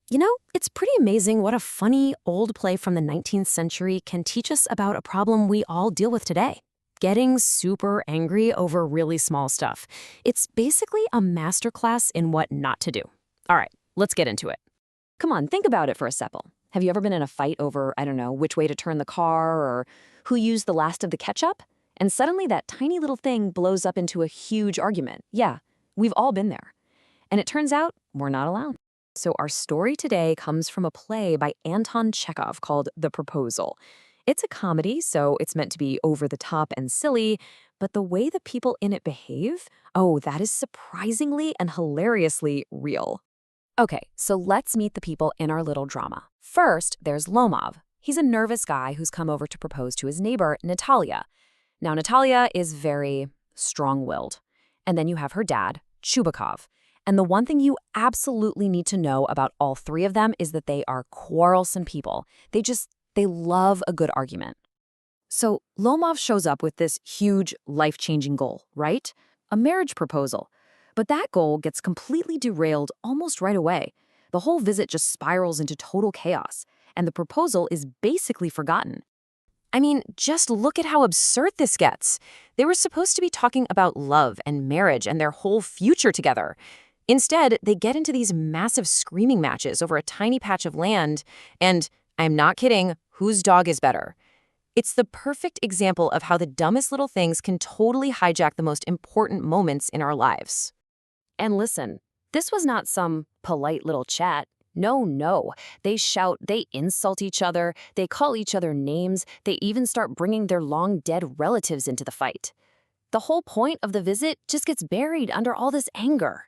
It's pretty amazing what a funny old play from the 19th century can teach us about a problem we all deal with today. Getting super angry over really small stuff. It's basically a masterclass in what not to do. All right, let's get into it. Come on, think about it for a second. Have you ever been in a fight over, I don't know, which way to turn the car or who used the last of the ketchup? And suddenly that tiny little thing blows up into a huge argument. Yeah, we've all been there. And it turns out we're not alone. So our story today comes from a play by Anton Chekhov called The Proposal. It's a comedy, so it's meant to be over the top and silly, but the way the people in it behave, oh, that is surprisingly and hilariously real. Okay, so let's meet the people in our little drama. First, there's Lomov. He's a nervous guy who's come over to propose to his neighbor, Natalia. Now, Natalia is very strong-willed. And then you have her dad, Chubakov. And the one thing you absolutely need to know about all three of them is that they are quarrelsome people. They love a good argument. So Lomov shows up with this huge, life-changing goal, right? A marriage proposal. But that goal gets completely derailed almost right away. The whole visit just spirals into total chaos, and the proposal is basically forgotten. I mean, just look at how absurd this gets. They were supposed to be talking about love and marriage and their whole future together. Instead, they get into these massive screaming matches over a tiny patch of land, and, I'm not kidding, whose dog is better? It's the perfect example of how the dumbest little things can totally hijack the most important moments in our lives. And listen, this was not some polite little chat. No, no. They shout, they insult each other, they call each other names, they even start bringing their long-dead relatives into the fight. The whole point of the visit just gets buried under all this anger.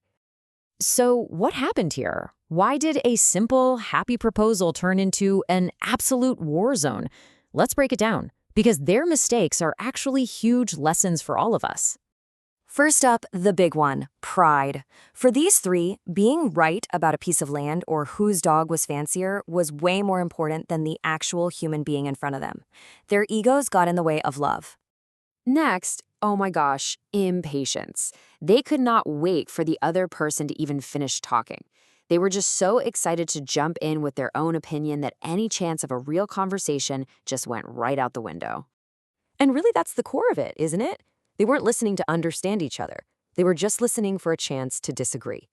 So what happened here? Why did a simple, happy proposal turn into an absolute war zone? Let's break it down, because their mistakes are actually huge lessons for all of us. First up, the big one, pride. For these three, being right about a piece of land or whose dog was fancier was way more important than the actual human being in front of them. Their egos got in the way of love. Next, oh my gosh, impatience. They could not wait for the other person to even finish talking. They were just so excited to jump in with their own opinion that any chance of a real conversation just went right out the window. And really, that's the core of it, isn't it? They weren't listening to understand each other. They were just listening for a chance to disagree.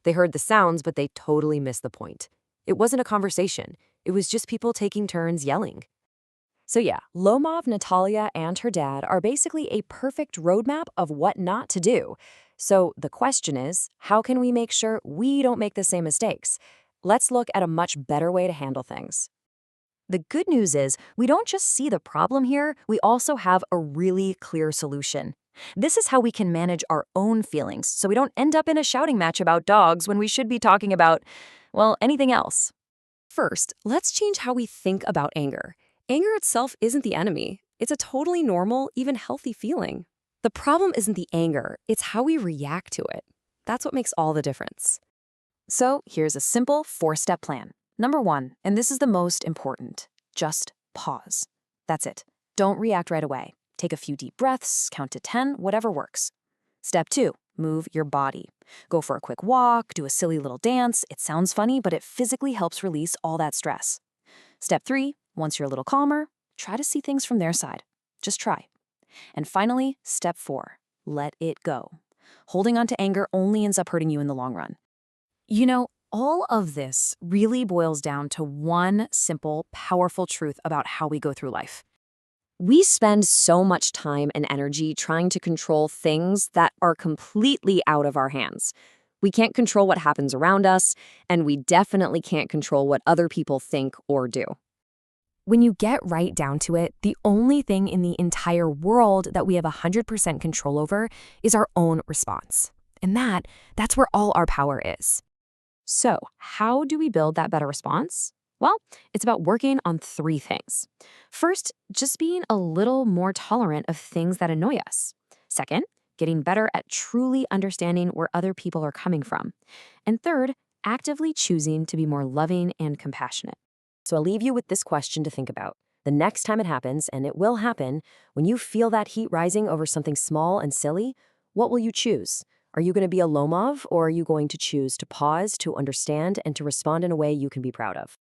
They heard the sounds, but they totally missed the point. It wasn't a conversation. It was just people taking turns yelling. So yeah, Lomov, Natalia, and her dad are basically a perfect roadmap of what not to do. So the question is, how can we make sure we don't make the same mistakes? Let's look at a much better way to handle things. The good news is we don't just see the problem here, we also have a really clear solution. This is how we can manage our own feelings so we don't end up in a shouting match about dogs when we should be talking about, well, anything else. First, let's change how we think about anger. Anger itself isn't the enemy. It's a totally normal, even healthy feeling. The problem isn't the anger, it's how we react to it. That's what makes all the difference. So here's a simple 4-step plan. Number 1, and this is the most important, just pause. That's it. Don't react right away. Take a few deep breaths, count to 10, whatever works. Step 2, move your body. Go for a quick walk, do a silly little dance. It sounds funny, but it physically helps release all that stress. Step 3, once you're a little calmer, try to see things from their side. Just try. And finally, step 4, let it go. Holding on to anger only ends up hurting you in the long run. All of this really boils down to one simple, powerful truth about how we go through life. We spend so much time and energy trying to control things that are completely out of our hands. We can't control what happens around us, and we definitely can't control what other people think or do. When you get right down to it, the only thing in the entire world that we have 100% control over is our own response. And that's where all our power is. So, how do we build that better response? Well, it's about working on 3 things. First, just being a little more tolerant of things that annoy us. Second, getting better at truly understanding where other people are coming from. And third, actively choosing to be more loving and compassionate. So I'll leave you with this question to think about. The next time it happens, and it will happen, when you feel that heat rising over something small and silly, what will you choose? Are you going to be a Lomov, or are you going to choose to pause, to understand, and to respond in a way you can be proud of?